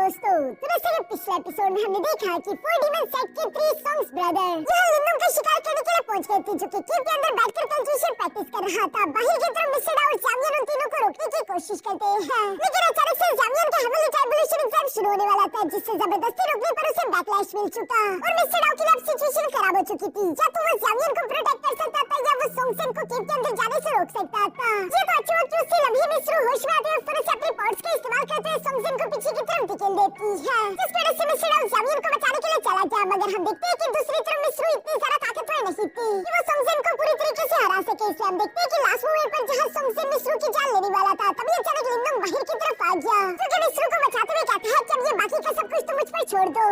दोस्तों, तो जैसे पिछले एपिसोड में हमने देखा कि 4D सेट के 3 सॉन्ग्स ब्रदर यहाँ लिंदम का शिकार करने के लिए पहुंच गए थे, जो कि केव के अंदर बैठकर कल्चुएशन प्रैक्टिस कर रहा था। बाहर की तरफ मिस्टर और जामियन उन तीनों को रोकने की कोशिश करते हैं, लेकिन अचानक से जामियन का हेवनली ट्राइबुलेशन एग्जाम शुरू होने वाला था, जिससे जबरदस्ती रोकने पर उसे बैकलैश मिल चुका और मिस्टर डाउ की लाइफ सिचुएशन खराब हो चुकी थी। या तो वो जामियन को प्रोटेक्ट कर सकता था या वो सोंगसेन को केव के अंदर जाने से रोक सकता था। ये तो अच्छी वक्त उसी लम्हे में शुरू होश में आते हुए फुर से अपने पॉट्स का इस्तेमाल करते हुए सोंगसेन को पीछे की तरफ धकेल देती है, जिसकी वजह से मिस्टर डाउ जामियन को बचाने के लिए चला गया। मगर हम देखते हैं कि दूसरी तरफ मिस्रू इतनी ज्यादा ताकतवर नहीं थी कि वो सोंगसेन को पूरी तरीके से हरा सके। इसलिए हम देखते हैं कि लास्ट मोमेंट पर जहां सोंगसेन मिस्रू की जान लेने वाला था, तभी अचानक लिंदम बाहर की तरफ आ गया, जो कि मिस्रू को बचाते हुए कहता है कि अब ये बाकी का सब कुछ तो मुझ पर छोड़ दो।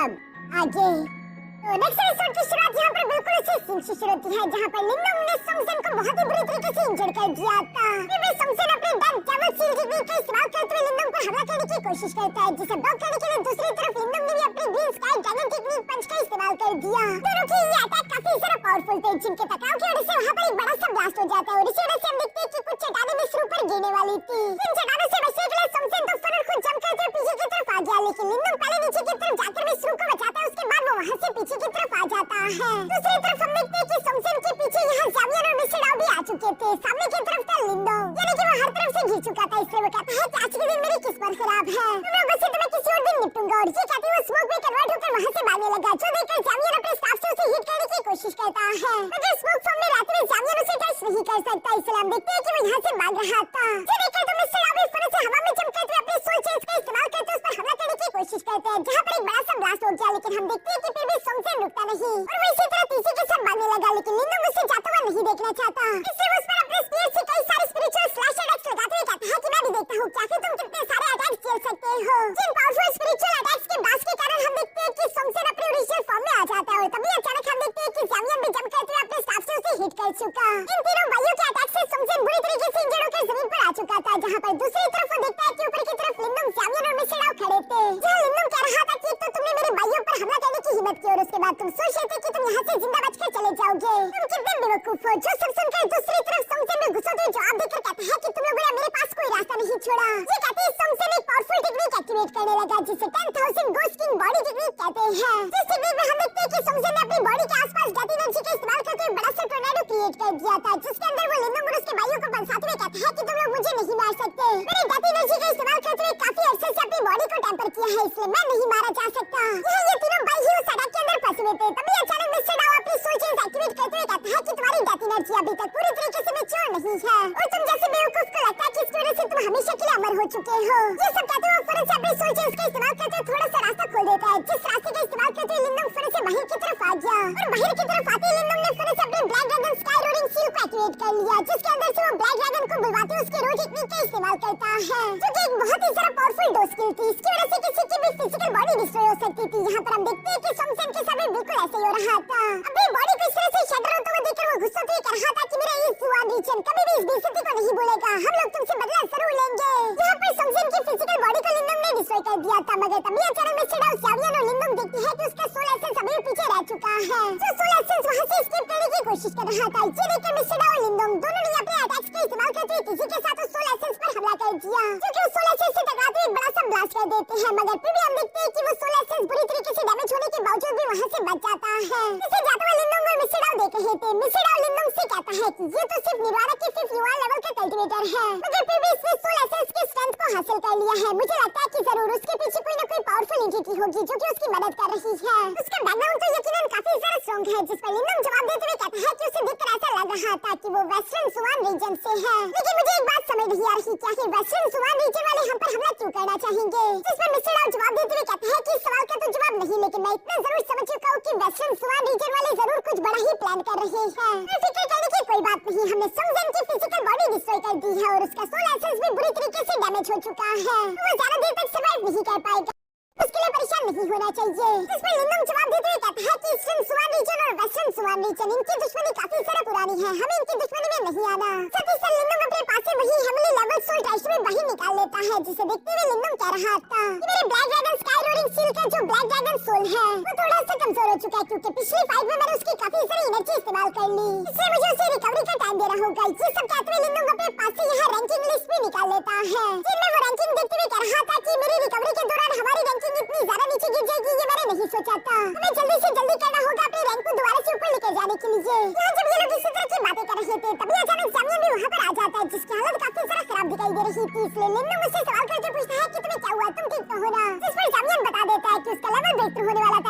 अब आगे तो नेक्स्ट एपिसोड की शुरुआत यहाँ पर बिल्कुल उसी सीन से शुरू होती है, जहाँ पर लिंदम ने सोंगसेन को बहुत ही बुरी तरीके से इंजर्ड कर दिया था। फिर भी सोंगसेन अपने डन डबल सील टेक्निक का इस्तेमाल करते हुए लिंदम पर हमला करने की कोशिश करता है, जिसे ब्लॉक करने के लिए दूसरी तरफ लिंदम ने भी अपनी ग्रीन स्काई ड्रैगन टेक्निक पंच का इस्तेमाल कर दिया। दोनों की ये अटैक काफी ज्यादा पावरफुल थे, जिनके टकराव की वजह से वहाँ पर एक बड़ा सा ब्लास्ट हो जाता है और इसी वजह से हम देखते हैं कि कुछ चट्टानें मिस्रू पर गिरने वाली थी। इन चट्टानों से बचने के लिए सोंगसेन तो फौरन खुद जंप करते हुए पीछे की तरफ आ गया, लेकिन लिंदम पहले नीचे की तरफ जाकर मिस्रू को बचाता है, उसके बाद वो वहाँ से पीछे की तरफ आ जाता है। दूसरी तरफ हम देखते हैं कि सोंगसेन के पीछे यहाँ जामियन और मिस्टर डाउ भी आ चुके थे। सामने की तरफ था लिंदम, यानी कि वो हर तरफ से घिर चुका था, इसलिए वो कहता है कि आज के दिन मेरी किस्मत खराब है, तुम लोगों से तो मैं किसी और दिन निपटूंगा। और ये कहते हुए स्मोक में कन्वर्ट होकर वहाँ से भागने लगा, जो देखकर जामियन अपने स्टाफ से उसे हिट करने की कोशिश करता है, मगर स्मोक फॉर्म में रहते हुए जामियन उसे टच नहीं कर सकता। इसलिए हम देखते हैं कि वो यहाँ से भाग रहा था। ये देखकर तो मिस्टर डाउ भी फौरन से हवा में जंप करते हुए अपने सोल चेंज का इस्तेमाल करते उस पर हमला करने की कोशिश करते हैं, जहाँ पर एक बड़ा सा ब्लास्ट हो गया। लेकिन हम देखते हैं कि फिर भी सोंगसेन रुकता नहीं और वो इसी तरह पीछे के साथ भागने लगा, लेकिन लिंदम उसे जाता हुआ नहीं देखना चाहता, इसलिए वो उस पर अपने स्पीयर से कई सारे स्पिरिचुअल स्लैश अटैक्स लगाते हुए कहता है कि मैं भी देखता हूँ क्या तुम कितने सारे अटैक्स झेल सकते हो। जिन पावरफुल स्पिरिचुअल अटैक्स के ब्लास्ट के कारण हम देखते हैं कि सोंगसेन अपने ओरिजिनल फॉर्म में आ जाता है और तभी अचानक हम देखते हैं कि जामियन भी जंप करते हुए अपने स्टाफ से उसे हिट कर चुका। इन तीनों भाइयों के अटैक से सोंगसेन बुरी तरीके से इंजर्ड होकर जमीन पर आ चुका था, जहाँ पर दूसरी तरफ वो देखता है कि ऊपर की तरफ लिंदम, जामियन और मिस्टर डाउ खड़े थे। जहाँ लिंदम कह रहा था कि तो तुमने मेरे भाइयों पर हमला करने की हिम्मत की और उसके बाद तुम सोच रहे थे कि तुम यहाँ से जिंदा बचकर चले जाओगे, तुम कितने बेवकूफ हो। जो सब सुनकर दूसरी तरफ सोंगसेन में गुस्सा हुए जवाब देकर कहता है कि तुम लोगों ने मेरे पास कोई रास्ता नहीं छोड़ा। ये कहते ही सोंगसेन एक पावरफुल टेक्निक एक्टिवेट करने लगा, जिसे 10,000 गोस्ट किंग बॉडी टेक्निक कहते हैं। इस टेक्निक में हम देखते हैं कि सोंगसेन ने अपनी बॉडी के आसपास गति एनर्जी का इस्तेमाल करके एक बड़ा सा टोर्नेडो क्रिएट कर दिया था, जिसके अंदर वो लिंदम और उसके भाइयों को फंसाते हुए कहता है कि तुम लोग मुझे नहीं मार सकते, मैंने गति एनर्जी का इस्तेमाल करते हुए काफी अरसे से अपनी बॉडी को टेम्पर किया है, इसलिए मैं नहीं मारा जा सकता। ये तीनों भाई ही उस अटैक के अंदर फंसे हुए थे, तभी अचानक मिस्टर डाउ अपनी सोल चेंज एक्टिवेट करते हुए कहता है कि तुम्हारी गति एनर्जी अभी तक पूरी तरीके से मैच्योर नहीं है और तुम जैसे बेवकूफ को लगता है कि इसकी वजह से तुम हमेशा के लिए अमर हो चुके हो। ये सब कहते हुए फौरन से अपनी सोल चेंज का इस्तेमाल करते हुए थोड़ा सा रास्ता खोल देता है, जिस रास्ते का इस्तेमाल करते हुए लिंदम फौरन से बाहर की तरफ आ गया और बाहर की तरफ आते ही लिंदम ने फौरन से अपनी black dragon sky roaring seal को एक्टिवेट कर लिया, जिसके अंदर से वो ब्लैक ड्रैगन को बुलवाते हुए उसके रो टेक्निक का इस्तेमाल करता है, जो कि एक बहुत ही ज्यादा पावरफुल डो स्किल थी। इसकी वजह से किसी की भी फिजिकल बॉडी डिस्ट्रॉय हो सकती थी। यहाँ पर हम देखते हैं कि सोंगसेन के साथ भी बिल्कुल ऐसे ही हो रहा था। अपनी बॉडी को इस तरह से शटर होते हुए देखकर वो गुस्सा से कह रहा था कि मेरा इस जुआन रीजन कभी भी इस बेइज्जती को नहीं भूलेगा, हम लोग तुमसे बदला जरूर लेंगे। यहाँ पर सोंगसेन की फिजिकल बॉडी को लिंदम ने डिस्ट्रॉय कर दिया था, मगर तभी अचानक मिस्टर डाउ, जामियन और लिंदम देखती है कि उसका सोल एसेंस अभी पीछे रह चुका है, जो सोल एसेंस वहाँ से एस्केप करने की कोशिश कर रहा था। ये देखकर मिस्टर डाउ और लिंदम दोनों ने अपने अटैक्स का इस्तेमाल करते हुए किसी के साथ उस सोल एसेंस पर हमला कर दिया, जो कि उस सोल एसेंस से टकराते हुए बड़ा सा ब्लास्ट कर देते हैं, मगर फिर भी हम देखते हैं कि वो सोल एसेंस बुरी तरीके से डैमेज होने के बावजूद भी वहाँ से बच जाता है। इसे जाते हुए लिंदम और मिस्टर डाउ देख रहे थे। मिस्टर डाउ लिंदम से कहता है कि ये तो सिर्फ निर्वाणा के 5th युवा लेवल का कल्टीवेटर है, मगर फिर भी इसने सोल एसेंस के स्ट्रेंथ को हासिल कर लिया है। मुझे लगता है कि जरूर उसके पीछे कोई न कोई पावरफुल एंटिटी होगी जो कि उसकी मदद कर रही है। उसका बैकग्राउंड तो यकीनन काफी ज्यादा स्ट्रांग है, जिस पर लिंदम जवाब देते हुए कहता है कि उसे देखकर ऐसा लग रहा था कि वो वेस्टर्न सुवान रीजन से है, लेकिन मुझे एक बात समझ नहीं आ रही, क्या ही वेस्टर्न सुवान रीजन वाले हम पर हमला क्यों करना चाहेंगे। जिस पर मिस्टर डाउ जवाब देते हुए कहता है कि इस सवाल का तो जवाब नहीं, लेकिन मैं इतना जरूर समझ चुका हूँ कि वेस्टर्न सुवान रीजन वाले जरूर कुछ बड़ा ही प्लान कर रहे हैं। फिक्र करने की कोई बात नहीं, हमने सोंगसेन की फिजिकल बॉडी डिस्ट्रॉय कर दी है और उसका सोल एसेंस भी बुरी तरीके से डैमेज हो चुका है, वो ज्यादा देर तक सर्वाइव नहीं कर पाएगा, उसके लिए परेशान नहीं होना चाहिए। इस पर लिंदम जवाब देते हुए कहता है कि ईस्टर्न सुवान रीजन और वेस्टर्न सुवान रीजन इनकी दुश्मनी काफी ज्यादा पुरानी है, हमें इनकी दुश्मनी में नहीं आना। साथ ही साथ लिंदम अपने पास से वही हेवनली लेवल सोल ट्रेजर में बाहर निकाल लेता है, जिसे देखते हुए लिंदम कह रहा था कि मेरे black dragon sky roaring seal का जो ब्लैक ड्रैगन सोल है वो थोड़ा सा कमजोर हो चुका है, क्योंकि पिछली फाइट में मैंने उसकी काफी सारी एनर्जी इस्तेमाल कर ली, इसलिए मुझे उसे रिकवरी का टाइम देना होगा। ये सब कहते हुए लिंदम अपने पास से यहाँ रैंकिंग लिस्ट भी निकाल लेता है, जिनमें वो रैंकिंग देखते हुए कह रहा था कि मेरी रिकवरी के दौरान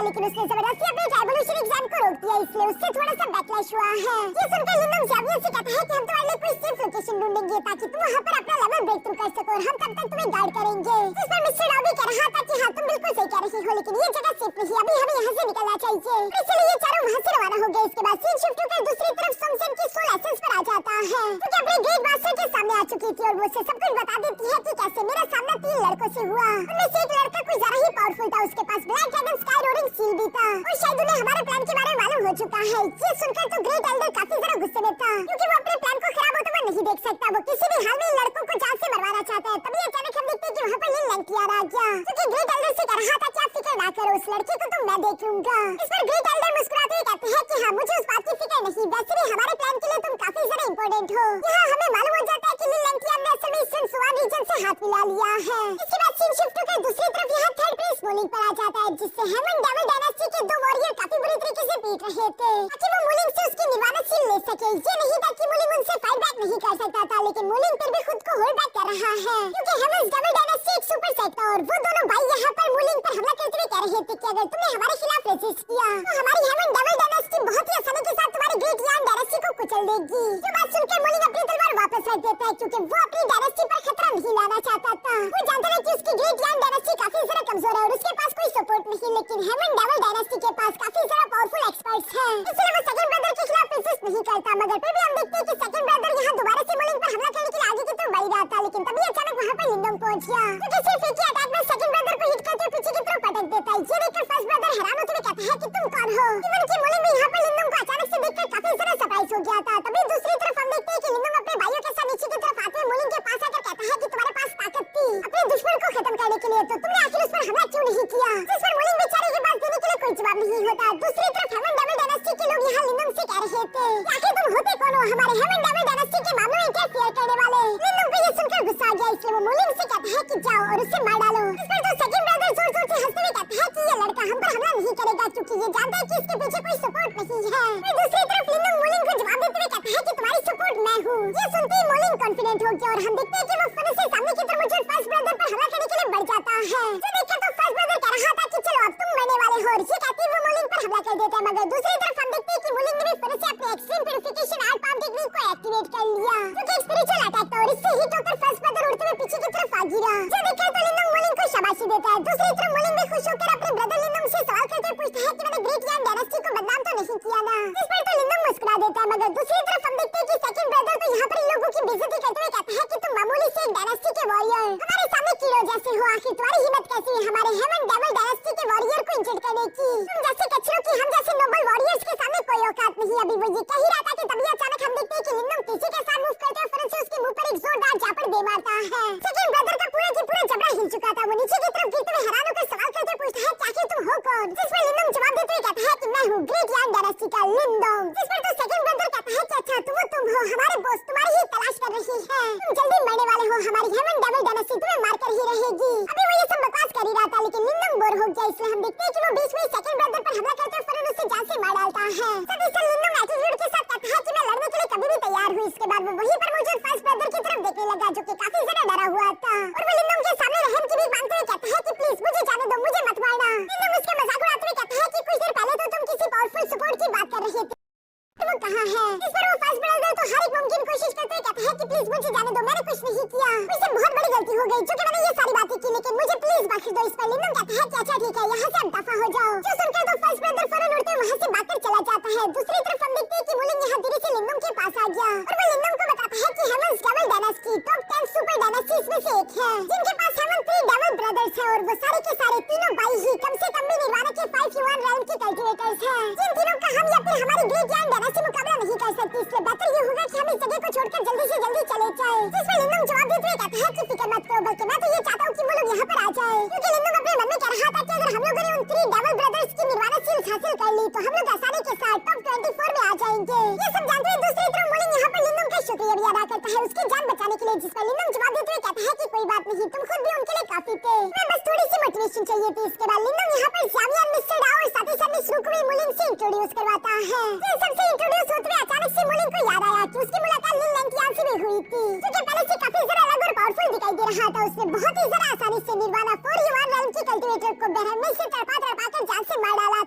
लेकिन उसने जबरदस्ती अपने ट्राइबोल्यूशन एग्जाम को रोक दिया, इसलिए उससे थोड़ा सा बैकलैश हुआ है। ये सुनकर लिंडम जावियर से कहता है कि हम तुम्हारे लिए कोई सेफ लोकेशन ढूंढेंगे ताकि तुम वहां पर अपना लेवल ब्रेक थ्रू कर सको और हम तब तक तुम्हें गाइड करेंगे। इस पर मिस्टर डॉबी कह रहा था कि हाँ तुम बिल्कुल सही कह रही हो, लेकिन ये जगह सेफ नहीं, अभी हमें यहाँ से निकलना चाहिए। इसलिए ये चारों वहाँ से रवाना हो गए। इसके बाद सीन शिफ्ट होकर दूसरी तरफ सॉन्गसेन की सोल एसेंस पर आ जाता है, क्योंकि अपने ग्रेट मास्टर के सामने आ चुकी थी और वो उसे सब कुछ बता देती है कि कैसे मेरा सामना 3 लड़कों से हुआ। उनमें से एक लड़का कुछ ज्यादा ही पावरफुल था, उसके पास black dragon sky roaring seal भी था और शायद उन्हें हमारे प्लान के बारे में मालूम हो चुका है। ये सुनकर तो ग्रेट एल्डर काफी ज्यादा गुस्से में था, क्योंकि वो अपने प्लान को खराब होते हुए नहीं देख सकता। वो किसी भी हाल में इन लड़कों को जान से मरवाना चाहता है। तभी अचानक हम देखते हैं कि वहाँ पर लिन लैंक्लियर आ गया, क्योंकि ग्रेट एल्डर से कह रहा था कि आप फिक्र ना करो, उस लड़के को तो मैं देख लूंगा। इस पर ग्रेट एल्डर मुस्कुराते हुए कहते हैं कि हाँ मुझे उस बात की फिक्र नहीं, वैसे भी हमारे प्लान के लिए तुम काफी ज्यादा इंपॉर्टेंट हो। यहाँ हमें मालूम हो जाता है कि लिन लैंक्लियर ने असल में ईस्टर्न सुआन रीजन से हाथ मिला लिया है। इसके बाद सीन शिफ्ट होकर दूसरी तरफ यहाँ थर्ड प्रिंस मोलिंग पर आ जाता है, जिससे हेवन डेविल डायनेस्टी के 2 वॉरियर काफी बुरी तरीके से पीट रहे थे ताकि वो मोलिंग से उसकी निर्वाणा सील ले सके। ये नहीं था कि मोलिंग उनसे फाइट बैक नहीं कर सकता था, लेकिन मोलिंग फिर भी खुद को होल्ड बैक कर रहा है, क्योंकि हेवंस डेविल डायनेस्टी एक सुपर सेट था और वो दोनों भाई यहाँ पर मोलिंग पर हमला करते हुए कह रहे थे कि अगर तुमने हमारे खिलाफ रेजिस्ट किया तो हमारी हेवन डेविल डायनेस्टी बहुत ही आसानी के साथ तुम्हारी ग्रेट यान डायनेस्टी को कुचल देगी। जो बात सुनकर मोलिंग अपनी तलवार वापस रख देता है, क्योंकि वो अपनी डायनेस्टी पर खतरा नहीं लाना चाहता था। वो जानता है कि उसकी ग्रेट यान डायनेस्टी काफी ज्यादा कमजोर है और उसके पास कोई सपोर्ट नहीं, लेकिन हेवन डेविल डायनेस्टी के पास काफी ज्यादा पावरफुल एक्सपर्ट्स हैं, इसलिए वो सेकंड ब्रदर के खिलाफ रेजिस्ट नहीं करता। मगर फिर भी हम देखते हैं कि सेकंड ब्रदर यहाँ दोबारा से मोलिंग पर हमला करने के लिए आगे की तरफ बढ़ रहा था, लेकिन तभी अचानक वहाँ पर लिंडम पहुंच गया, क्योंकि सिर्फ एक ही अटैक में सेकंड ब्रदर को हिट करते हुए पीछे की तरफ पटक देता है। ये देखकर फर्स्ट ब्रदर हैरान होते हुए कहता है कि तुम कौन हो। इवन कि मोलिंग भी यहाँ पर लिंडम को अचानक से देखकर काफी ज्यादा सरप्राइज हो गया था। तभी दूसरी तरफ हम देखते हैं कि लिंडम अपने भाइयों के साथ नीचे की तरफ आते हुए मोलिंग के पास आकर कहता है कि तुम्हारे पास ताकत थी अपने दुश्मन को खत्म करने के लिए, तो तुमने आखिर उस पर हमला क्यों नहीं किया। जिस पर मोलिंग बेचारे के पास देने के लिए कोई जवाब नहीं होता। दूसरी तरफ हेवन डेविल डायनेस्टी के लोग यहाँ लिंडम से कह रहे थे कि आखिर तुम होते कौन हो हमारे हेवन डेविल डायनेस्टी के मामलों में इंटरफेयर करने वाले। लिंडम को ये सुनकर गुस्सा आ गया, इसलिए वो मोलिंग से कहता है कि जाओ और उसे मार डालो। इस पर तो सेकंड ब्रदर जोर जोर से हंसते हुए कहता है कि ये लड़का हम पर हमला नहीं करेगा, क्योंकि ये जानता है कि इसके पीछे कोई सपोर्ट नहीं है। फिर दूसरी तरफ लिंडम मोलिंग को जवाब देते हुए कहता है कि तुम्हारी सपोर्ट मैं हूँ। ये सुनते ही मोलिंग कॉन्फिडेंट हो गया और हम देखते हैं कि वो फन से सामने की तरफ मौजूद फर्स्ट ब्रदर पर हमला करने के लिए बढ़ जाता है। जो देखकर तो फर्स्ट ब्रदर कह रहा था कि चलो अब तुम मरने वाले हो, और ये कहते ही वो मोलिंग पर हमला कर देता है। मगर दूसरी तरफ हम देखते हैं कि मोलिंग ने भी फिर से अपने extreme purification art palm technique को एक्टिवेट कर लिया, जो कि एक स्पिरिचुअल अटैक था, और इससे हिट होकर फर्स्ट ब्रदर उड़ते हुए पीछे की तरफ आ गिरा। जो देखकर तो लिंडम मोलिंग को शाबाशी देता है। दूसरी तरफ मोलिंग भी खुश होकर अपने ब्रदर लिंडम से सवाल करते हुए पूछता है कि मैंने ग्रेट यान डायनेस्टी को बदनाम तो नहीं किया ना। इस पर तो लिंडम मुस्कुरा देता है। मगर दूसरी तरफ हम देखते हैं कि सेकंड ब्रदर तो यहाँ पर इन लोगों की बेइज्जती करते हुए कहता है कि तुम मामूली से एक डायनेस्टी के वॉरियर हमारे सामने कीड़ों जैसे हो, आखिर तुम्हारी हिम्मत कैसी है हमारे हेवन डेविल डायनेस्टी के वॉरियर को इंजर्ड करने की। तुम जैसे कचरों की हम जैसे नोबल वॉरियर्स के सामने कोई औकात नहीं। अभी वो ये कह ही रहा था कि तभी अचानक हम देखते हैं कि लिंडम किसी के साथ मूव करते हुए फौरन से उसके मुंह पर एक जोरदार झापड़ दे मारता है। सेकंड ब्रदर का पूरा की पूरा जबड़ा हिल चुका था। वो नीचे की तरफ गिरते हुए हैरान होकर सवाल करते हुए पूछता है कि आखिर तुम हो कौन। जिस पर लिंडम जवाब देते हुए कहता है कि मैं हूँ ग्रेट यान डायनेस्टी का लिंडम। जिस पर तो सेकंड ब्रदर कहता है कि अच्छा तुम हो हमारे बॉस, तुम्हारी ही तलाश कर रही है, तुम जल्दी मरने वाले हो, हमारी हेवन डेविल डायनेस्टी तुम्हें मार कर ही रहेगी। अभी वो ये सब बकवास कर ही रहा था, लेकिन लिंडम बोर हो गया, इसलिए हम देखते हैं कि वो बीच में सेकंड ब्रदर पर हमला करते हुए फौरन उससे जान से मार डालता है। तभी से लिंडम एटीट्यूड के साथ कहता है कि मैं लड़ने के लिए कभी भी तैयार हूँ। इसके बाद वो वहीं पर मौजूद फर्स्ट ब्रदर की तरफ देखने लगा, जो कि काफी ज्यादा डरा हुआ था, और वो लिंडम के सामने रहम की भीख मांगते हुए कहता है कि प्लीज मुझे जाने दो, मुझे मत मारना। लिंडम उसके मजाक उड़ाते हुए कहता है कि कुछ देर पहले तो तुम किसी पावरफुल सपोर्ट की बात कर रहे थे, वो कहाँ है। इस पर वो फर्स्ट ब्रदर तो हर एक मुमकिन कोशिश करते हुए कहता है कि प्लीज मुझे जाने दो, मैंने कुछ नहीं किया, मुझसे बहुत बड़ी गलती हो गई जो कि मैंने ये सारी बातें की, लेकिन मुझे प्लीज बख्श दो। इस पर लिंडम कहता है कि अच्छा ठीक है, यहाँ से अब दफा हो जाओ। जो सुनकर तो फर्स्ट ब्रदर फौरन उड़ते हुए वहाँ से भागकर चला जाता है। दूसरी तरफ हम देखते हैं कि मोलिंग यहाँ धीरे से लिंडम के पास आ गया और वो लिंडम को बताता है कि heaven's devil dynasty top 10 super dynasties में से एक है, जिनके पास हेवन 3 डेविल ब्रदर्स हैं, और वो सारे के सारे तीनों भाई ही कम से कम भी निर्वाणा के 5 ह्यूमन रेल्म के कल्टीवेटर्स हैं। जिन तीनों का हम या फिर हमारी ग्रेट यान डायनेस्टी मुकाबला नहीं कर सकती, इसलिए बेहतर ये होगा कि हम इस जगह को छोड़कर जल्दी से जल्दी चले जाएं। जिस पर लिंडम जवाब देते हुए कहता है कि फिक्र मत करो, बल्कि मैं तो ये चाहता हूँ कि वो लोग यहाँ पर आ जाएं, क्योंकि लिंडम अपने मन में कह रहा था कि अगर हम लोगों ने उन 3 डेविल ब्रदर्स की निर्वाणा सील्स हासिल कर ली तो हम लोग आसानी के साथ टॉप 24 में आ जाएंगे। ये सब जानते हुए दूसरी तरफ मोलिंग यहाँ पर लिंडम का शुक्रिया भी अदा करता है उसकी जान बचाने के लिए। जिस पर लिंडम जवाब देते हुए कहता है कि कोई बात नहीं, तुम खुद भी उनके लिए काफी थे, मैं बस थोड़ी सी मोटिवेशन चाहिए थी। इसके बाद लिंडम यहाँ पर ज़ावियर, मिस्टर डाओ और साथ ही साथ मिस रुकुई मोलिंग से इंट्रोड्यूस करवाता है। फिर सबसे इंट्रोड्यूस होते हुए अचानक से मोलिंग को याद आया कि उसकी मुलाकात लिन लैंकियान से भी हुई थी, जो कि पहले से काफी ज्यादा अलग और पावरफुल दिखाई दे रहा था। उसने बहुत ही ज्यादा आसानी से निर्वाणा 4 ह्यूमन रेल्म की कल्टीवेटर को बहरहाल में से तड़पा कर जान से मार डाला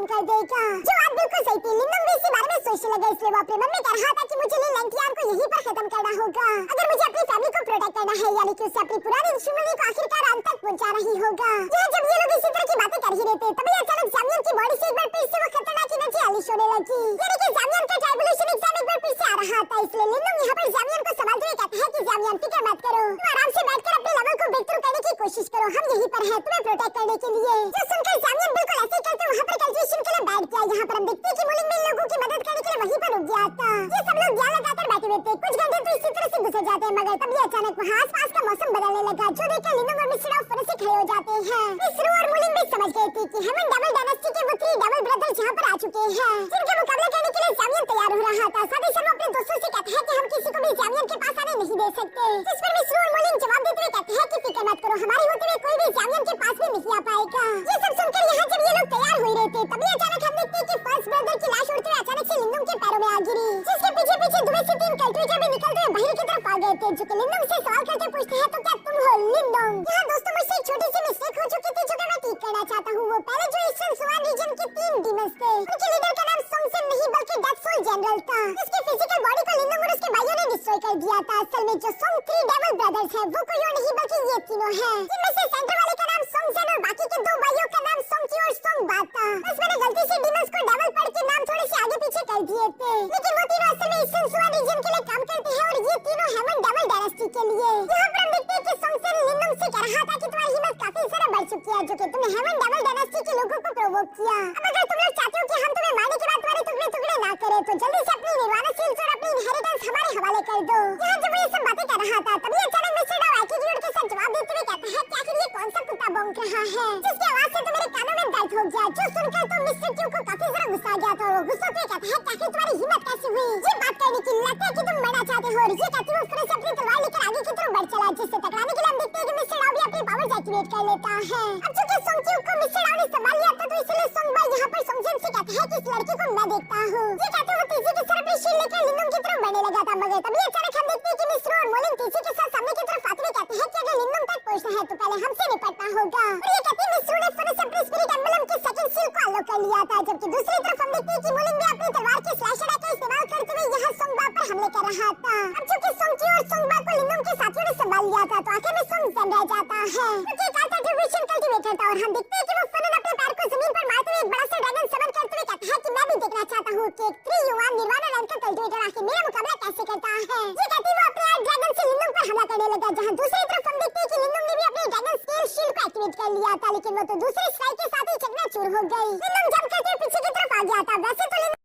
खत्म कर देगा। जो बात बिल्कुल सही थी, लिंदम भी इसी बारे में सोचने लगा, इसलिए वो अपने मन में कह रहा था कि मुझे लैंटियान को यहीं पर खत्म करना होगा। अगर मुझे अपनी फैमिली को प्रोटेक्ट करना है, यानी कि उसे अपनी पुरानी दुश्मनी को आखिरकार अंत तक पहुंचाना ही होगा। यहाँ जब ये लोग इसी तरह की बातें कर ही रहे थे, तभी अचानक जामियन की बॉडी से एक बार फिर से वो खतरनाक एनर्जी अनलीश होने लगी। यानी कि जामियन का ट्राइबुलेशन एग्जाम एक बार फिर से आ रहा था, इसलिए लिंदम यहाँ पर जामियन को संभालते हुए कहता है कि जामियन फिक्र मत करो, तुम आराम से बैठकर अपने लेवल को ब्रेक थ्रू करने की कोशिश करो, हम यहीं पर हैं तुम्हें प्रोटेक्ट करने के लिए। जो सुनकर जामियन बिल्कुल ऐसे ही करते वहाँ पर कल्टिवेशन के लिए बैठ गया। यहाँ पर हम देखते हैं कि मुलिंग भी इन लोगों की मदद करने के लिए वहीं पर रुक गया था। ये सब लोग ध्यान लगाकर बैठे हुए थे, कुछ घंटे तो इसी तरह से गुजर जाते हैं, मगर तभी अचानक वहाँ आसपास का मौसम बदलने लगा, जो देखकर लिंदम और मिस्टर ऑफ फौरन से खड़े हो जाते हैं। मिस्टर और मुलिंग भी समझ गए थे कि हेवन डबल डायनेस्टी के वो 3 डबल ब्रदर्स यहाँ पर आ चुके हैं, जिनका मुकाबला करने के लिए जामियन तैयार हो रहा था। साथ ही साथ वो अपने दोस्तों से कहता है कि हम किसी को भी जामियन के पास आने नहीं दे सकते, जिस पर मिस्टर और मुलिंग जवाब देते हुए कहते हैं कि फिक्र मत करो, हमारे होते हुए कोई भी जामियन के पास भी नहीं आ पाएगा। ये सब सुनकर यहाँ जब ये लोग तैयार हो रहे थे, तभी अचानक हम देखते हैं कि फर्स्ट ब्रदर की लाश उड़ते हुए अचानक से लिंदम के पैरों में आ गिरी, जिसके पीछे पीछे 2 से 3 कल्टिवेटर भी निकलते हुए बाहर की तरफ आ गए थे, जो कि लिंदम से सवाल करके पूछते हैं तो क्या तुम हो लिंदम? यहाँ दोस्तों मुझसे एक छोटी सी मिस्टेक हो चुकी थी, जो कि मैं ठीक करना चाहता हूँ। वो पहले जो ईस्टर्न सुआन रीजन के 3 डीमंस थे, उनके लीडर का नाम सोंगसेन नहीं बल्कि डेथ सोल जनरल था। उसकी फिजिकल बॉडी को लिंदम और उसके भाइयों ने डिस्ट्रॉय कर दिया था। असल में जो सोंग 3 डेविल ब्रदर्स हैं, वो कोई और नहीं बल्कि ये तीनों हैं, जिनमें से सेंटर वाले का नाम सोंगसेन और बाकी के 2 भाइयों का नाम सोंगची और सोंगबात था। बस मैंने गलती से डीमंस को डेविल पढ़ के नाम थोड़े से आगे पीछे कर दिए थे, लेकिन वो तीनों असल में ईस्टर्न सुआन रीजन के लिए काम करते हैं और ये तीनों हेवन डेविल डायनेस्टी के लिए। यहाँ पर हम देखते हैं कि सोंगसेन लिंदम से कह रहा था कि तुम्हारी हिम्मत काफी सारा बढ़ चुकी है, जो कि तुमने हेवन डेविल डायनेस्टी के लोगों को प्रोवोक किया। अब अगर तुम लोग चाहते हो कि हम तुम्हें मारने के बाद तुम्हारे टुकड़े टुकड़े ना करें, तो जल्दी से अपनी निर्वाणा सील्स और अपनी इनहेरिटेंस हमारे हवाले कर दो। यहाँ जब वो ये सब बातें कर रहा था, तभी अचानक मिस्टर डाउ एटीट्यूड के साथ जवाब देते हुए कहता है कि आखिर ये कौन सा कुत्ता भौंक रहा है, जिसकी आवाज से तो मेरे कानों में दर्द हो गया। जो सुनकर तो मिस्टर क्यू को काफी जरा गुस्सा आ गया था, और वो गुस्सा से कहता है कि आखिर तुम्हारी हिम्मत कैसे हुई ये बात करने की, लगता है कि तुम मरना चाहते हो। और ये कहते हुए फिर से अपनी तलवार लेकर आगे की तरफ बढ़ चला, जिससे टकराने के लिए हम देखते हैं कि मिस्टर डाउ भी अपनी पावर्स एक्टिवेट कर लेता है। अब चूंकि सोंग क्यू को मिस्टर डाउ ने संभाल लिया था, तो इसलिए सोंगबा यहाँ पर सोंगसेन से कहता है कि इस लड़के को मैं देखता हूँ। ये कहते हुए तेजी के साथ अपनी शील्ड लेकर लिंदम की तरफ बढ़ने लगा था, मगर तभी अचानक हम देखते हैं कि मिस्टर और मोलिंग तेजी के साथ सामने की तरफ आते हुए कहते हैं कि अगर लिंदम तक पहुंचना है तो पहले हमसे निपटना होगा। और ये कहते मिस्टर ने फौरन से अपने स्पिरिट एम्बलम की सेकंड सील को अनलॉक कर लिया था, जबकि दूसरी तरफ हम देखते हैं कि मोलिंग भी अपनी तलवार के स्लैश अटैक का इस्तेमाल करते हुए यहाँ सोंगबा पर हमले कर रहा था। अब चूंकि सोंगची और सोंगबा को लिंदम के साथियों ने संभाल लिया था, तो आखिर में सोंगसेन रह जाता है, क्योंकि एक आर्टिफिशियल कल्टीवेटर था। और हम देखते हैं कि वो फौरन अपने पैर को जमीन पर मारते हुए एक बड़ा सा ड्रैगन समन करते हुए कहता है कि मैं भी देखना चाहता हूँ कि एक 3 युवा निर्वाणा रैंक का कल्टीवेटर आखिर मेरा मुकाबला कैसे करता है। ये कहते हुए वो अपने आर्ट ड्रैगन से लिंदम पर हमला करने लगा, जहाँ दूसरी तरफ हम देखते हैं कि लिंदम ने भी अपने ड्रैगन स्केल शील्ड को एक्टिवेट कर लिया था, लेकिन वो तो दूसरी स्ट्राइक के साथ ही चकनाचूर हो गई। लिंदम जंप करते हुए पीछे की तरफ आ गया था। वैसे तो लिंदम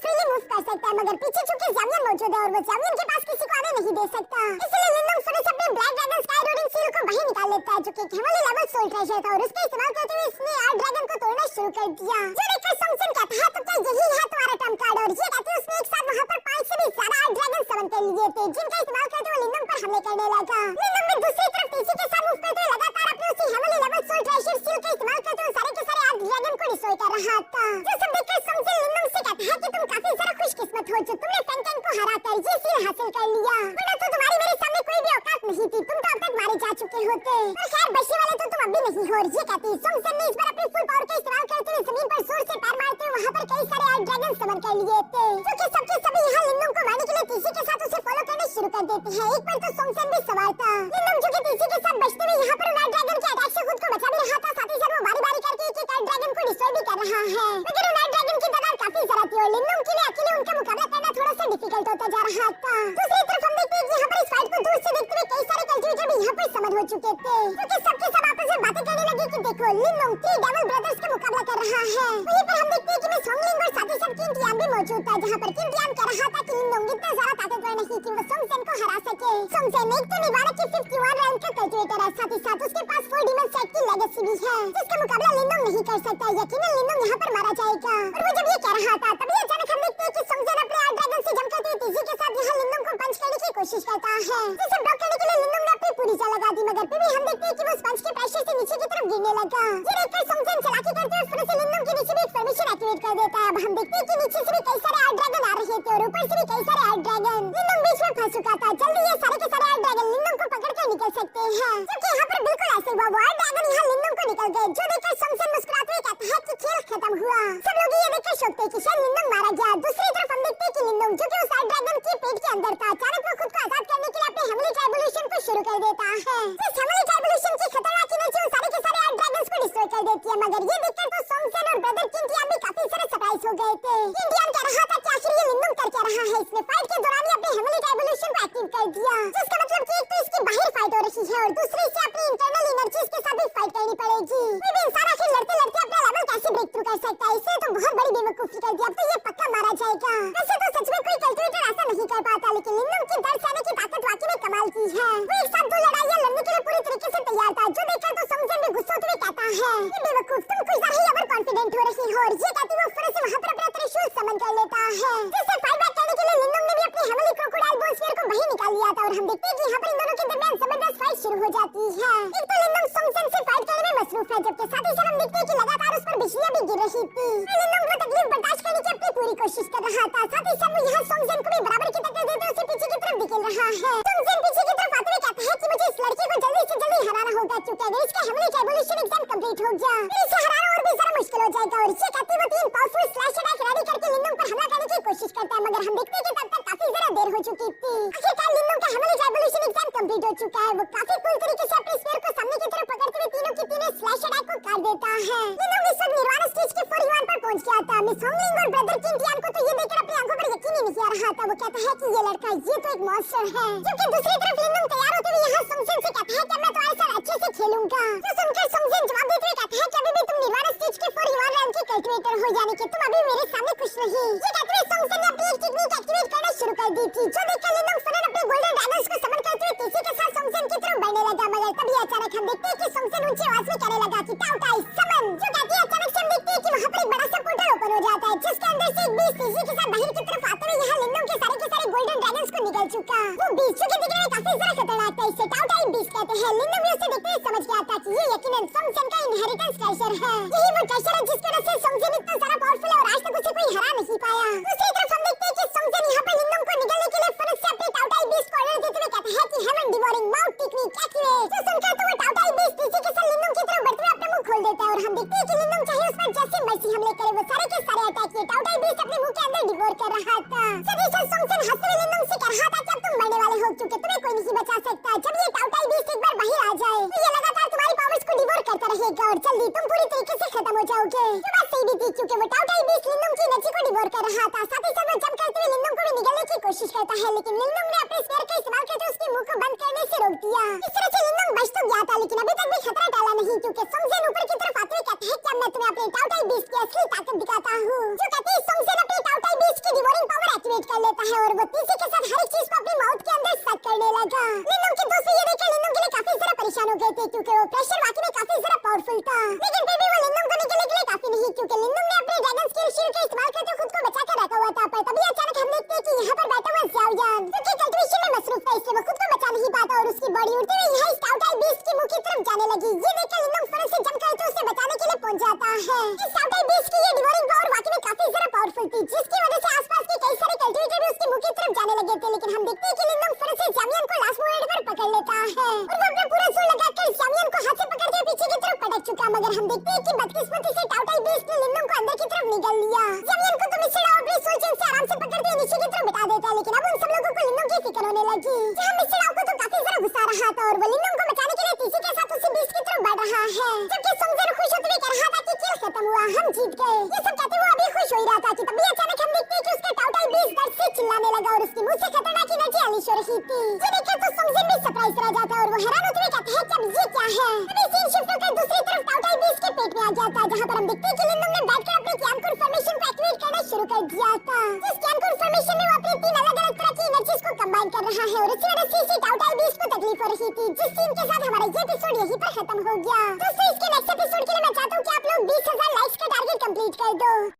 फ्रीली मूव कर सकता है, मगर पीछे चूंकि जामियन मौजूद है और वो जामियन के पास किसी को आने नहीं दे सकता, इसलिए लिंदम फौरन से अपने black dragon sky roading seal को बाहर निकाल लेता है, जो कि हेवनली लेवल सोल ट्रेजर था, और उसका इस्तेमाल करते हुए इसने आर्ट ड्रैगन को तोड़ना शुरू कर दिया। जो देखकर सोंगसेन कहता है तो क्या यही है तुम्हारा ट्रम्प कार्ड? और ये कहते उसने एक साथ वहाँ पर 5 से भी ज्यादा आर्ट ड्रैगन समन कर लिए थे, जिनका इस्तेमाल करते हुए लिंदम पर हमले करने लगा। लिंदम भी दूसरी तरफ तेजी के साथ मूव करते हुए लगातार अपने उसी heavenly level soul treasure seal का इस्तेमाल करते हुए सारे के सारे आर्ट ड्रैगन को डिस्ट्रॉय कर रहा था। जो सब देखकर सोंगसेन लिंदम से कहता है कि तुम काफी जरा खुशकिस्मत हो जो तुमने फेंगटेंग को हराकर ये सील हासिल कर लिया, वरना तो तुम्हारी मेरे सामने कोई भी औकात नहीं थी, तुम तो अब तक मारे जा चुके होते। पर खैर बचने वाले तो तुम अब भी नहीं हो। और ये कहती सोंगसेन ने इस बार अपनी फुल पावर का इस्तेमाल करते हुए जमीन पर जोर से पैर मारते हुए वहाँ पर कई सारे आर्ट ड्रैगन समन कर लिए थे, जो कि सबके सभी यहाँ लिंदम को मारने के लिए तेजी के साथ उसे फॉलो करना शुरू कर देते हैं। एक पर तो सोंगसेन भी सवार था। लिंदम जो कि तेजी के साथ बचते हुए यहाँ पर उन आर्ट ड्रैगन के अटैक से खुद को बचा भी रहा था, साथ ही साथ वो बारी बारी करके एक आर्ट ड्रैगन को डिस्ट्रॉय भी कर रहा है, मगर उन आर्ट ड्रैगन की तादाद काफी ज्यादा थी और लिंदम के लिए अकेले उनका मुकाबला करना थोड़ा सा डिफिकल्ट होता जा रहा था। दूसरी तरफ हम देखते हैं कि यहाँ पर इस फाइट को दूर से देखते हुए कई सारे कल्टीवेटर भी यहाँ पर समझ हो चुके थे, क्योंकि सबके सब आपस में बातें करने लगे कि देखो लिंदम 3 डेविल ब्रदर्स का मुकाबला कर रहा है। वहीं पर हम देखते हैं कि मिस होंगलिंग और साथ ही साथ किंग टियान भी मौजूद था, जहाँ पर किंग टियान कह रहा था कि लिंदम इतना ज्यादा ताकतवर नहीं कि वो सोंगसेन को हरा सके। सोंगसेन एक तो निवारा की 51 रैंक का कल्टीवेटर है, साथ ही साथ उसके पास 4 डीमन सेट की लेगेसी भी है, जिसका मुकाबला लिंदम नहीं कर सकता। यकीनन लिंदम यहाँ पर मारा जाएगा। और वो जब ये कह रहा था, तभी अचानक हम देखते हैं कि सोंगसेन अपने आर्ट ड्रैगन से जंप करते हुए तेजी के साथ यहाँ लिंदम को पंच करने की कोशिश करता है, जिसे ब्लॉक करने के लिए लिंदम ने अपनी पूरी जान लगा दी, मगर फिर भी हम देखते हैं कि वो स्पंज के प्रेशर से नीचे की तरफ गिरने लगा। ये देखकर सोंगसेन चालाकी करते हुए फिर से लिंदम के नीचे भी एक परमिशन एक्टिवेट कर देता है। अब हम देखते हैं कि नीचे से भी कई सारे आर्ट ड्रैगन आ रहे थे और ऊपर से भी कई सारे आर्ट ड्रैगन। लिंदम बीच में फंस चुका था। जल्दी ये सारे के सारे आर्ट ड्रैगन लिंदम को पकड़ कर निकल सकते हैं, क्योंकि यहाँ पर बिल्कुल ऐसे हुआ। वो आर्ट ड्रैगन यहाँ लिंदम को निकल गए, जो देखकर सोंगसेन मुस्कुराते हुए कहता है कि खेल खत्म हुआ। सब लोग ये देखकर शौक थे कि शायद लिंदोंग मारा गया। दूसरी तरफ हम देखते हैं कि लिंदोंग जो कि उस आर्ट ड्रैगन के पेट के अंदर था, अचानक वो खुद को आजाद करने के लिए अपने हेमली ट्राइबुलेशन को शुरू कर देता है। इस हेमली ट्राइबुलेशन की खतरनाक एनर्जी उन सारे के सारे आर्ट ड्रैगन्स को डिस्ट्रॉय कर देती है। मगर ये देखकर तो सोंगसेन और ब्रदर किंटियान भी काफी सारे सरप्राइज हो गए थे। किंटियान कह रहा था कि आखिर ये लिंदोंग कर क्या रहा है। इसने फाइट के दौरान ही अपने हेमली ट्राइबुलेशन को एक्टिव कर दिया, जिसका मतलब कि एक तो इसकी बाहर फाइट हो रही है और दूसरी से अपनी इंटरनल एनर्जीज के साथ भी फाइट करनी पड़ेगी। फिर भी इंसान आखिर लड़ते लड़ते अपना लेवल कैसे ब्रेक थ्रू कर सकता है। इसने तो बहुत बड़ी बेवकूफी कर दी। अब तो ये पक्का मारा जाएगा। वैसे तो सच में कोई कल्टिवेटर ऐसा नहीं कर पाता, लेकिन लिंदोंग की दर्द सहने की ताकत वाकई में कमाल की है। वो एक साथ दो लड़ाइयां लड़ने के लिए पूरी तरीके से तैयार था, जो देखकर तो सोंगसेन भी गुस्सा होते हुए कहता है, ये बेवकूफ, तुम कुछ ज्यादा ही ओवर कॉन्फिडेंट हो रही हो। और ये कहती वो फौरन से वहां पर अपना त्रिशूल समन कर लेता है, जिससे फाइट बैक करने के लिए लिंदोंग ने भी अपनी हेमली क्रोकोडाइल बोलस्फीयर को बाहर निकाल लिया था। और हम देखते हैं कि यहाँ पर इन दोनों के दरमियान जबरदस्त फाइट शुरू हो जाती है। एक तो लिंदोंग सोंगसेन से फाइट करने में मसरूफ है, जबकि साथ ही साथ हम देखते हैं कि लगातार उस पर बिजलियां भी गिर रही थी। लिंदोंग वो तकलीफ बर्दाश्त करने की अपनी पूरी कोशिश कर रहा था। साथ ही साथ वो यहाँ सोंगसेन को भी बराबर की टक्कर देते उसे पीछे की तरफ धकेल रहा है। सोंगसेन पीछे की तरफ आते हुए कहता है कि मुझे इस लड़की को जल्दी से जल्दी हराना होगा, क्योंकि अगर इसका हेमली ट्राइबुलेशन एग्जाम कंप्लीट हो गया फिर इसे हराना और भी ज्यादा मुश्किल हो जाएगा। और ये कहती वो तीन पावरफुल स्लैश अटैक रेडी करके लिंदोंग पर हमला करने की कोशिश करता है, मगर हम देखते हैं कि तब तक काफी ज्यादा देर हो चुकी थी। आखिरकार लिंदोंग का हेमली ट्राइबुलेशन एग्जाम कंप्लीट हो चुका है। वो काफी कूल तरीके से अपने स्फीयर को सामने की तरफ पकड़ते हुए तीनों की तीनों स्लैश अटैक को काट देता है। लिंदोंग इस वक्त निर्वाण स्टेज के 41 पर पहुंच गया था। मिस होंगलिंग और ब्रदर किंटियान को तो ये देखकर अपनी आंखों पर यकीन ही नहीं आ रहा था। वो कहता है कि ये लड़का, ये तो एक मॉन्स्टर है। जबकि दूसरी तरफ लिंदोंग तैयार होते हुए यहाँ सोंगसेन से कहता है कि मैं तुम्हारे साथ अच्छे से खेलूंगा। तो सुनकर सोंगसेन जवाब देते हुए कहता है कि अभी भी तुम निर्वाण स्टेज के 41 रैंक के कल्टिवेटर हो, यानी कि तुम अभी मेरे सामने कुछ नहीं। ये कहते हुए सोंगसेन ने अपनी एक टेक्निक एक्टिवेट करना शुरू कर दी थी, जो देखकर लिंदोंग फौरन अपने गोल्डन ड्रैगन्स को समन करते हुए तेजी के साथ सोंगसेन की तरफ बढ़ने लगा। मगर तभी अचानक हम देखते हैं कि सोंगसेन ऊंची आवाज में कहने लगा कि टाउ टाई समन। जो कहती है अचानक से हम देखते हैं कि वहां पर एक बड़ा सा पोर्टल ओपन हो जाता है, जिसके अंदर से एक बीस्ट तेजी के साथ बाहर की तरफ आते हुए यहाँ लिंदोंग के सारे गोल्डन ड्रैगन्स को निकल चुका। वो बीस्ट जो कि दिखने में काफी ज्यादा खतरनाक था, इसे टाउ टाई बीस्ट कहते हैं। लिंदोंग भी उसे देखते हुए समझ गया था कि ये यकीनन सोंगसेन का इनहेरिटेंस ट्रेजर है। यही वो ट्रेजर है जिसकी वजह से सोंगसेन इतना ज्यादा पावरफुल है और आज तक उसे कोई हरा नहीं पाया। दूसरी तरफ हम देखते हैं कि सोंगसेन यहाँ पर लिंदोंग को निगलने के लिए फौरन से अपने टाउ टाई बीस्ट को ऑर्डर देते हुए कहता है कि heaven devouring mouth technique activate. तो सुनकर तो वो टाउ टाई बीस्ट तेजी के साथ लिंदोंग की तरफ बढ़ते हुए अपना मुंह खोल देता है और हम देखते हैं कि लिंदोंग चाहे उस पर जैसे मर्जी हमले करे वो सारे के सारे अटैक ये टाउ टाई बीस्ट अपने मुंह के अंदर डिवोर कर रहा था। सभी से सोंगसेन हंसते हुए लिंदोंग से कह रहा था कि अब तुम मरने वाले हो, क्योंकि तुम्हें कोई नहीं बचा सकता। जब ये टाउ टाई बीस्ट एक बार बाहर आ जाए तो ये लगातार तुम्हारी पावर्स को डिवोर करता रहेगा और जल्दी तुम पूरी तरीके से खत्म हो जाओगे। ये बात सही भी थी, क्योंकि वो टाउ टाई बीस्ट लिंदोंग की एनर्जी को डिवोर कर रहा था। साथ ही साथ वो जंप करते हुए लिंदोंग को भी निगलने की कोशिश करता है, लेकिन लिंदोंग ने अपने स्फीयर का इस्तेमाल करके उसके मुंह को बंद करने से रोक दिया। इस तरह से लिंदोंग बच तो गया था, लेकिन अभी तक भी खतरा टला नहीं, क्योंकि सोंगसेन ऊपर की तरफ आते हुए कहता है कि अब मैं तुम्हें अपने टाउ टाई बीस्ट की असली ताकत दिखाता हूँ। जो कहते हैं सोंगसेन अपने टाउ टाई बीस्ट की डिवोरिंग पावर एक्टिवेट कर लेता है और वो तेजी के साथ हर एक चीज को अपनी माउथ के अंदर सक करने लगा। लिंदोंग के दोस्त ये देखकर लिंदोंग के लिए काफी ज्यादा परेशान हो गए थे, क्योंकि वो प्रेशर वाकई में काफी ज्यादा पावरफुल था। लेकिन फिर भी वो लिंदोंग को निगलने के लिए काफी नहीं, क्योंकि लिंदोंग ने अपने ड्रैगन स्किल शील्ड का इस्तेमाल करके खुद को बचा कर रखा हुआ था। पर तभी अचानक हम देखते हैं कि यहाँ पर बैठा हुआ ज़्याओ यान, जो कि कल्टिवेशन में मसरूफ था, इसलिए वो खुद को बचा नहीं पाता और उसकी बॉडी उड़ते हुए यहाँ इस टाउ टाई बीस्ट की मुंह की तरफ जाने लगी। ये देखकर लिंदोंग फौरन से जंप करके उसे बचाने के लिए पहुंच जाता है। इस टाउ टाई बीस्ट की ये डिवोरिंग पावर वाकई में काफी ज्यादा पावरफुल थी, जिसकी वजह से आसपास के कई सारे कल्टिवेटर भी उसकी मुंह की तरफ जाने लगे थे। लेकिन हम देखते हैं कि लिंदोंग फौरन से ज़ामियन को लास्ट मोमेंट पर पकड़ लेता है और वो अपना पूरा जोर लगाकर ज़ामियन को हाथ से पकड़ते हुए पीछे की तरफ पटक चुका। मगर हम देखते हैं कि बदकिस्मती से टाउ टाई बीस्ट ने लिंदोंग को अंदर की तरफ निगल लिया। ज़ामियन को तो मिस्टर डाओ अपनी सोल चेन से आराम से पकड़ते हुए नीचे की तरफ बिठा देता है, लेकिन अब उन सब लोगों को लिंदोंग की फिक्र होने लगी। जहाँ मिस्टर डाओ को तो काफी ज्यादा गुस्सा आ रहा था और वो लिंदोंग को बचाने के लिए तेजी के साथ उसी बीस्ट की तरफ बढ़ रहा है, जबकि सोंगसेन खुश होते हुए कह रहा था कि खेल खत्म हुआ, हम जीत गए। ये सब कहते हुए अभी खुश हो ही रहा था कि तभी अचानक हम देखते हैं कि उसका टाउ टाई बीस्ट दर्द से चिल्लाने लगा और उसके मुंह से खतरनाक एनर्जी अनलीश हो रही थी। ये देखकर तो सोंगसेन भी सरप्राइज रह जाता है और वो हैरान होते हुए कहता है कि अब ये क्या है। अभी सीन शिफ्ट होकर दूसरी तरफ टाउ टाई बीस्ट के पेट में आ गया था, जहाँ पर हम देखते हैं कि लिंदोंग ने बैठकर अपने क्यानकुर फॉर्मेशन को एक्टिवेट करना शुरू कर दिया था। इस क्यानकुर फॉर्मेशन में वो अपनी 3 अलग-अलग तरह की एनर्जीज को कंबाइन कर रहा है और इसी वजह से टाउ टाई बीस्ट को तकलीफ हो रही थी। जिस सीन के साथ हमारा ये एपिसोड यहीं पर खत्म हो गया।